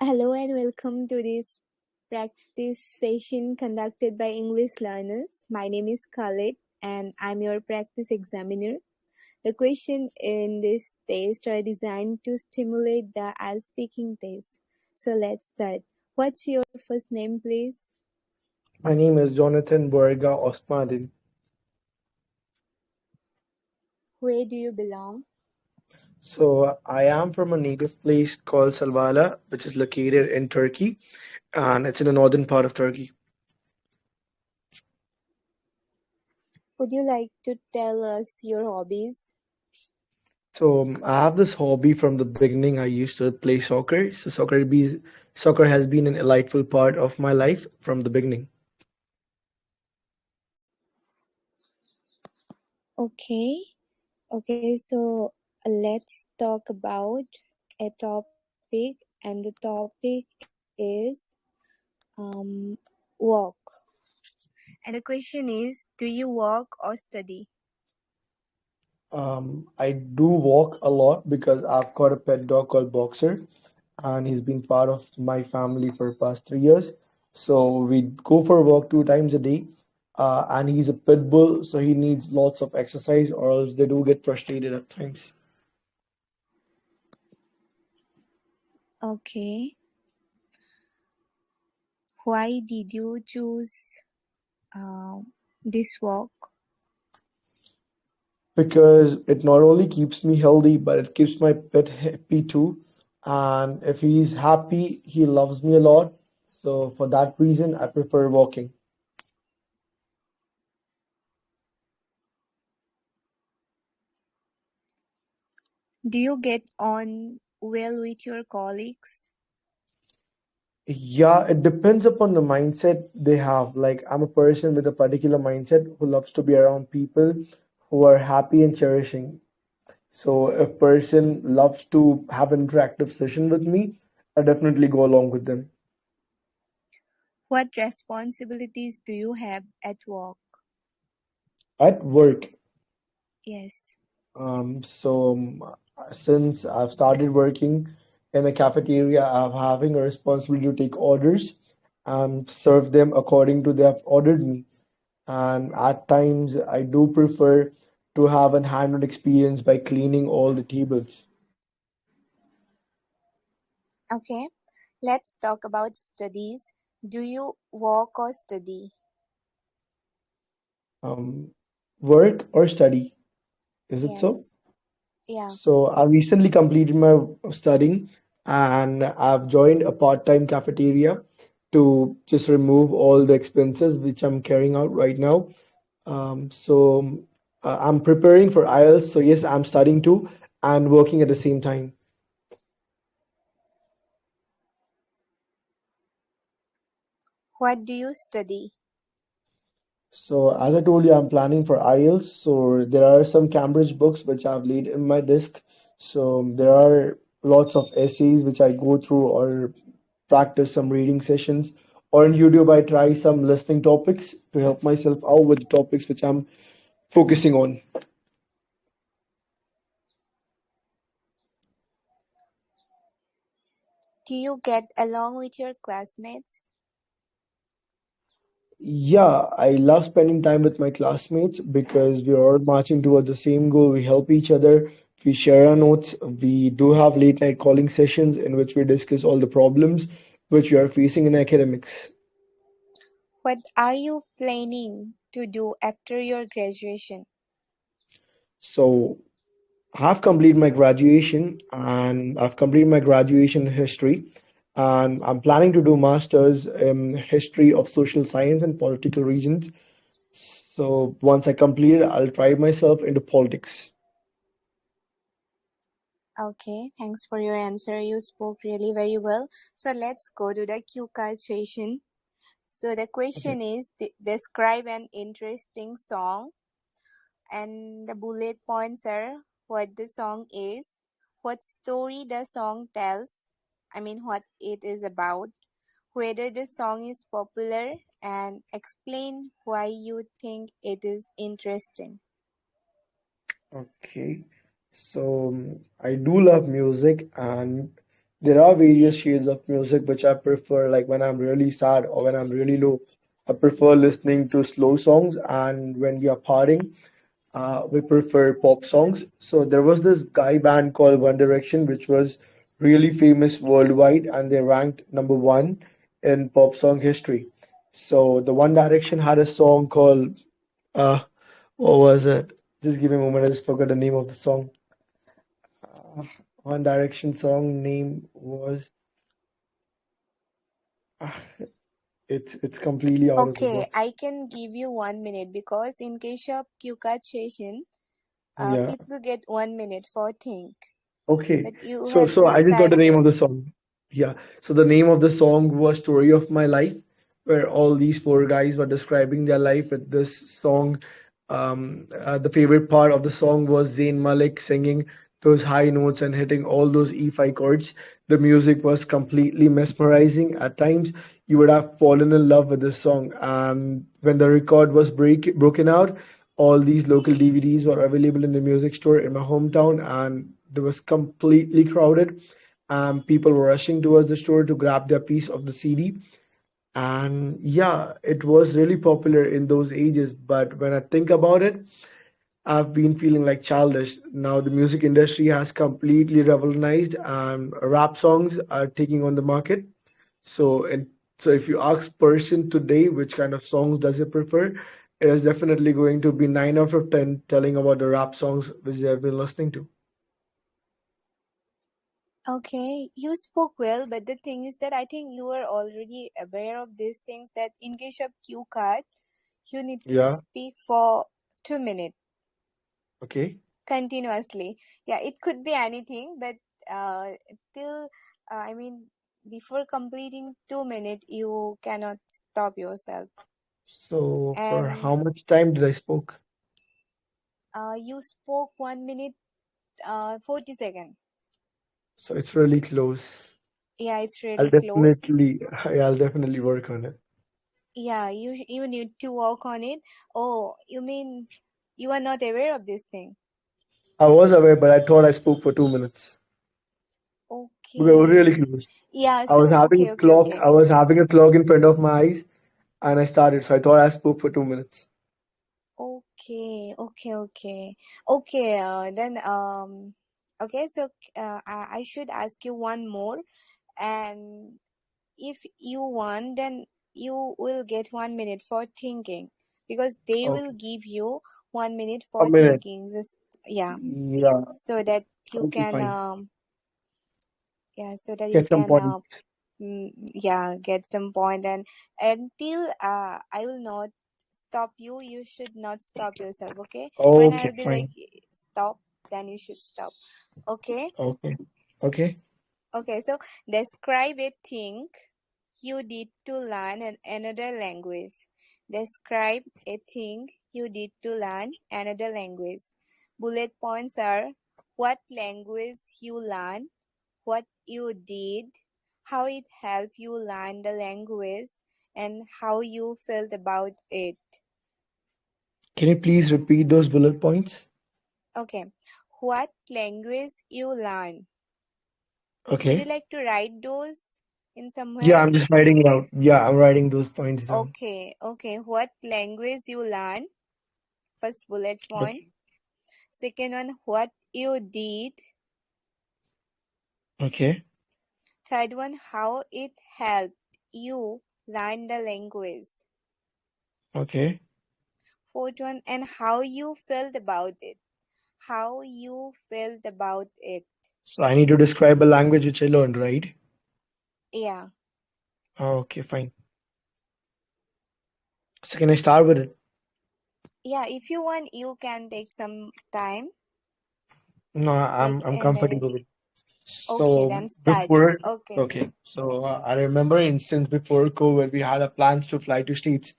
Hello and welcome to this practice session conducted by English learners. My name is Khalid and I'm your practice examiner. The questions in this test are designed to stimulate the IELTS speaking test. So let's start. What's your first name, please? My name is Jonathan Borga Osmadin. Where do you belong? So I am from a native place called Salvala, which is located in Turkey, and it's in the northern part of Turkey. Would you like to tell us your hobbies? So I have this hobby from the beginning. I used to play soccer. Soccer has been an delightful part of my life from the beginning. Okay. Okay, so let's talk about a topic, and the topic is walk. And the question is, do you walk or study? I do walk a lot because I've got a pet dog called Boxer, and he's been part of my family for the past 3 years. So we go for a walk 2 times a day, and he's a pit bull, so he needs lots of exercise, or else they do get frustrated at times. Okay. Why did you choose uh, this walk? Because it not only keeps me healthy, but it keeps my pet happy too. And if he's happy, he loves me a lot. So for that reason, I prefer walking. Do you get on well with your colleagues? Yeah, it depends upon the mindset they have. Like, I'm a person with a particular mindset who loves to be around people who are happy and cherishing. So if person loves to have an interactive session with me, I definitely go along with them. What responsibilities do you have at work? At work, Yes. since I've started working in a cafeteria, I'm having a responsibility to take orders and serve them according to they have ordered me. And at times, I do prefer to have a hand-on experience by cleaning all the tables. Okay. Let's talk about studies. Do you work or study? Um, Work or study, is it so? Yes. Yeah. So I recently completed my studying and I've joined a part-time cafeteria to just remove all the expenses which I'm carrying out right now. I'm preparing for IELTS. So yes, I'm studying too and working at the same time. What do you study? So as I told you, I'm planning for IELTS. So there are some Cambridge books which I've laid in my desk. So there are lots of essays which I go through or practice some reading sessions. Or on YouTube, I try some listening topics to help myself out with the topics which I'm focusing on. Do you get along with your classmates? Yeah, I love spending time with my classmates because we're all marching towards the same goal. We help each other, we share our notes, we do have late night calling sessions in which we discuss all the problems which we are facing in academics. What are you planning to do after your graduation? So I've completed my graduation and I've completed my graduation in history and I'm planning to do masters in history of social science and political regions. So once I complete it, I'll try myself into politics. Okay, thanks for your answer. You spoke really very well. So let's go to the cue card session. So the Okay. question is describe an interesting song, and the bullet points are what the song is, what story the song tells, I mean what it is about, whether the song is popular, and explain why you think it is interesting. Okay. I do love music and there are various shades of music which I prefer, like when I'm really sad or when I'm really low. I prefer listening to slow songs, and when we are partying, we prefer pop songs. So there was this guy band called One Direction, which was really famous worldwide, and they ranked number one in pop song history. So the One Direction had a song called uh, what was it? Just give me a moment. I just forgot the name of the song. Uh, One Direction song name was. It's completely out of the Okay, box. I can give you 1 minute because in case of cue card session, Yeah. people get 1 minute for think, Okay. but you So have so just I just got the name started. of the song. Yeah. So the name of the song was Story of My Life, where all these four guys were describing their life with this song. The favorite part of the song was Zayn Malik singing those high notes and hitting all those E5 chords. The music was completely mesmerizing. At times, you would have fallen in love with this song. When the record was broken out, all these local DVDs were available in the music store in my hometown, and there was completely crowded. People were rushing towards the store to grab their piece of the CD. And yeah, it was really popular in those ages. But when I think about it, I've been feeling like childish. Now the music industry has completely revolutionized, and rap songs are taking on the market. So, so if you ask person today which kind of songs does he prefer, it is definitely going to be 9 out of 10 telling about the rap songs which they have been listening to. Okay, you spoke well, but the thing is that I think you are already aware of these things that in case of cue card, you need to Yeah. speak for 2 minutes Okay. continuously. Yeah, it could be anything, but till I mean, before completing 2 minutes, you cannot stop yourself. So for how And much time did I spoke? you spoke 1 minute, 40 seconds. So it's really close. Yeah, it's I'll really close. definitely, I'll definitely work on it. Yeah, you need to work on it. Oh, you mean you are not aware of this thing? I was aware, but I thought I spoke for 2 minutes. Because it was Okay. really close. Yeah, I was so having okay, a okay, clock. okay. I was having a clock in front of my eyes, and I started. So I thought I spoke for 2 minutes. Okay, okay, okay. Okay, then okay, so I should ask you one more, and if you want, then you will get 1 minute for thinking because they will Okay, give you 1 minute a for minute. thinking. Just yeah, Yeah. so that you Okay, can fine. yeah, so that you Get some can point. yeah, get some point. And until I will not stop you, you should not stop yourself. Okay, when Okay, I'll be like fine. stop, then you should stop. Okay. Okay. Okay. Okay, so describe a thing you did to learn another language. Describe a thing you did to learn another language. Bullet points are what language you learn, what you did, how it helped you learn the language, and how you felt about it. Can you please repeat those bullet points? Okay, what language you learn? Would you Okay. like to write those in Yeah, somewhere? I'm just writing it out. Yeah, I'm writing those points down. Okay, okay. What language you learn? First bullet point. Okay. Second one, what you did. Okay. Third one, how it helped you learn the language. Okay. Fourth one, and how you felt about it. How you felt about it. So I need to describe a language which I learned, right? Yeah. Okay, fine. So can I start with it? Yeah, if you want, you can take some time, No, like I'm a minute. comfortable with it. Okay, So then start. before, Okay. okay. So I remember instance before COVID, we had a plans to fly to States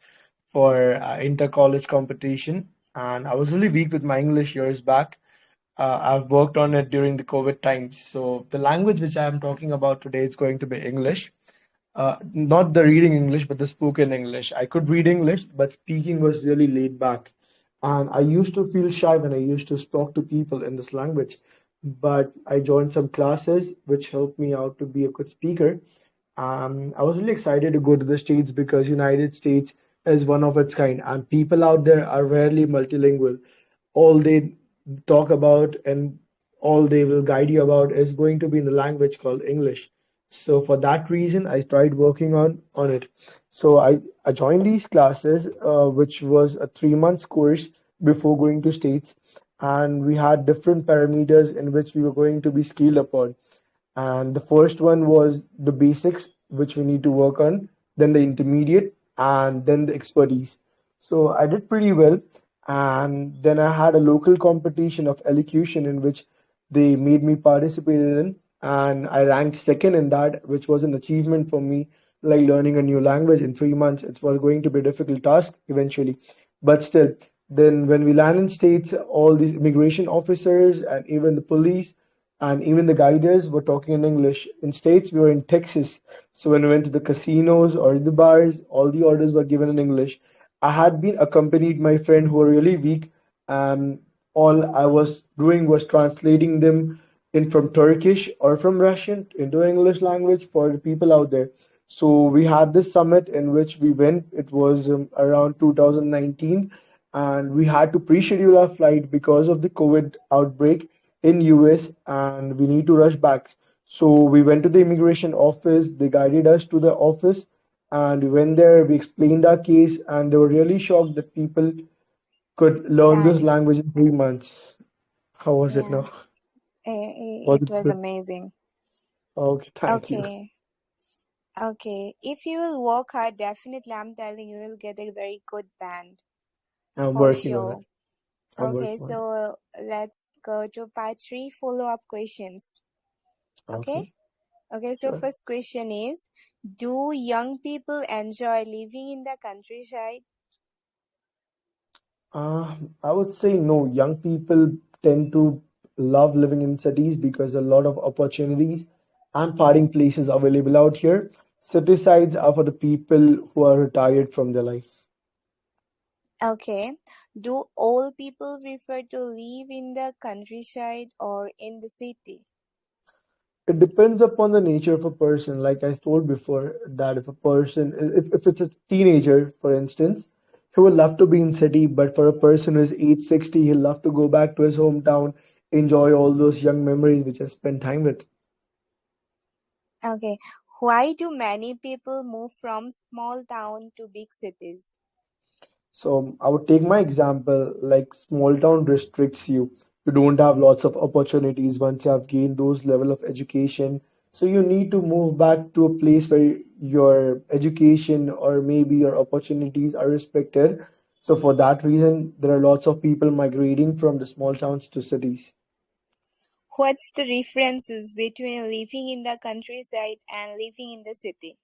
for inter-college competition, and I was really weak with my English years back. I've worked on it during the COVID times. So the language which I am talking about today is going to be English. Not the reading English, but the spoken English. I could read English, but speaking was really laid back. And I used to feel shy when I used to talk to people in this language. but I joined some classes which helped me out to be a good speaker. I was really excited to go to the States because United States is one of its kind, and people out there are rarely multilingual. All they talk about and all they will guide you about is going to be in the language called English. So for that reason, I started working on it. So I joined these classes, which was a 3 months course before going to States, and we had different parameters in which we were going to be skilled upon. And the first one was the basics, which we need to work on, then the intermediate, and then the expertise. So I did pretty well. And then I had a local competition of elocution in which they made me participate in, and I ranked second in that, which was an achievement for me. Like learning a new language in 3 months, it was going to be a difficult task eventually, but still. Then when we land in states, all these immigration officers and even the police and even the guiders were talking in English. In States, we were in Texas, so when we went to the casinos or the bars, all the orders were given in English. I had been accompanied my friend who were really weak, and all I was doing was translating them in from Turkish or from Russian into English language for the people out there. So we had this summit in which we went. It was around 2019, and we had to pre-schedule our flight because of the COVID outbreak in US, and we need to rush back. So we went to the immigration office. They guided us to the office, and we went there. We explained our case, and they were really shocked that people could learn this Done. language in 3 months. How was it Yeah, now? Was it it was good? amazing. Okay, thank you. Okay, okay. If you will work hard, definitely, I'm telling you, you'll get a very good band I'm for working on it. sure. I'm Okay, working on it. so let's go to part three follow-up questions. Okay? Okay, Okay, so sure. first question is, do young people enjoy living in the countryside? I would say no. Young people tend to love living in cities because a lot of opportunities and partying places available out here. City sides are for the people who are retired from their life. Okay. Do all people prefer to live in the countryside or in the city? It depends upon the nature of a person. Like I told before, that if a person, if it's a teenager, for instance, he would love to be in city, but for a person who is age 60, he'll love to go back to his hometown, enjoy all those young memories which I spent time with. Okay. Why do many people move from small town to big cities? So I would take my example, like small town restricts you. You don't have lots of opportunities once you have gained those level of education. So you need to move back to a place where your education or maybe your opportunities are respected. So for that reason, there are lots of people migrating from the small towns to cities. What's the differences between living in the countryside and living in the city?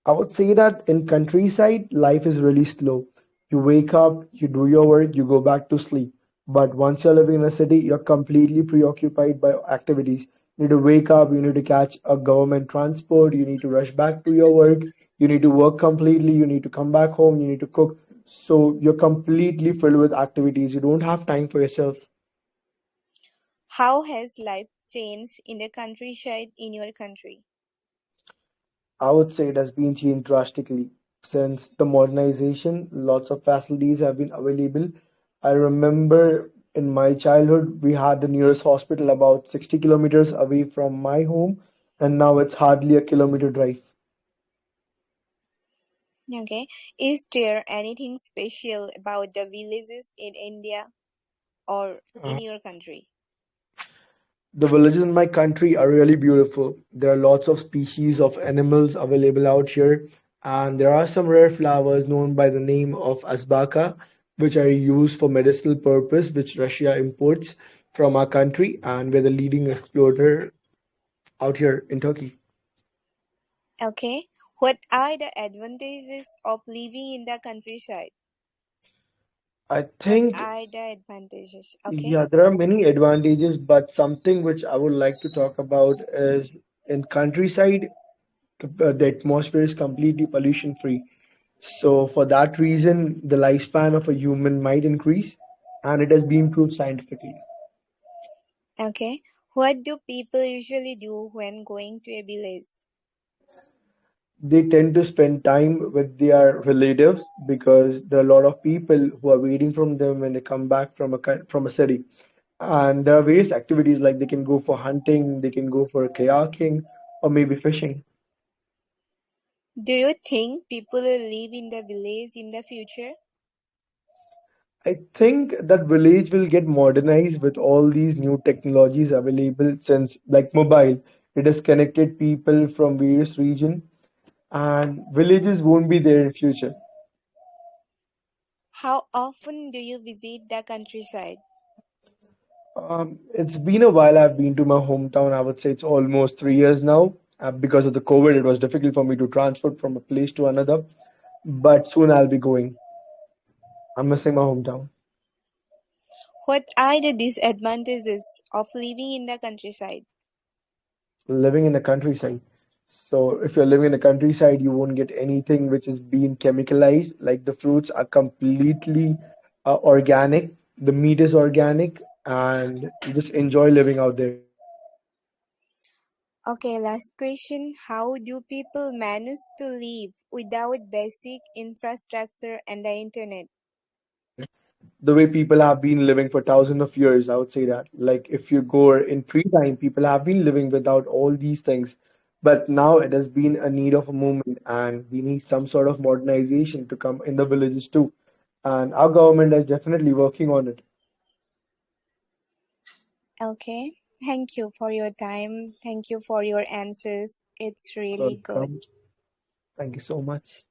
I would say that in countryside, life is really slow. You wake up, you do your work, you go back to sleep. But once you're living in a city, you're completely preoccupied by activities. You need to wake up, you need to catch a government transport, you need to rush back to your work, you need to work completely, you need to come back home, you need to cook. So you're completely filled with activities. You don't have time for yourself. How has life changed in the countryside in your country? I would say it has been changed drastically since the modernization. Lots of facilities have been available. I remember in my childhood, we had the nearest hospital about 60 kilometers away from my home, and now it's hardly a kilometer drive. Okay. Is there anything special about the villages in India or Uh, in your country? The villages in my country are really beautiful. There are lots of species of animals available out here, and there are some rare flowers known by the name of asbaka, which are used for medicinal purpose, which Russia imports from our country, and we're the leading exporter out here in Turkey. Okay. What are the advantages of living in the countryside? I What think, are the advantages? Okay. yeah, there are many advantages, but something which I would like to talk about is in countryside, the atmosphere is completely pollution free. So for that reason, the lifespan of a human might increase, and it has been proved scientifically. Okay. What do people usually do when going to a village? They tend to spend time with their relatives because there are a lot of people who are waiting from them when they come back from from a city. And there are various activities like they can go for hunting, they can go for kayaking, or maybe fishing. Do you think people will live in the village in the future? I think that village will get modernized with all these new technologies available since like mobile. It has connected people from various regions and villages won't be there in future. How often do you visit the countryside? It's been a while I've been to my hometown. I would say it's almost 3 years now. Because of the COVID, it was difficult for me to transfer from a place to another. But soon I'll be going. I'm missing my hometown. What are the disadvantages of living in the countryside? Living in the countryside. So if you're living in the countryside, you won't get anything which is being chemicalized. Like the fruits are completely organic, the meat is organic, and you just enjoy living out there. Okay, last question. How do people manage to live without basic infrastructure and the internet? The way people have been living for thousands of years, I would say that. Like if you go in free time, people have been living without all these things. But now it has been a need of a moment, and we need some sort of modernization to come in the villages too. And our government is definitely working on it. Okay. Thank you for your time. Thank you for your answers. It's really good. Welcome. Thank you so much.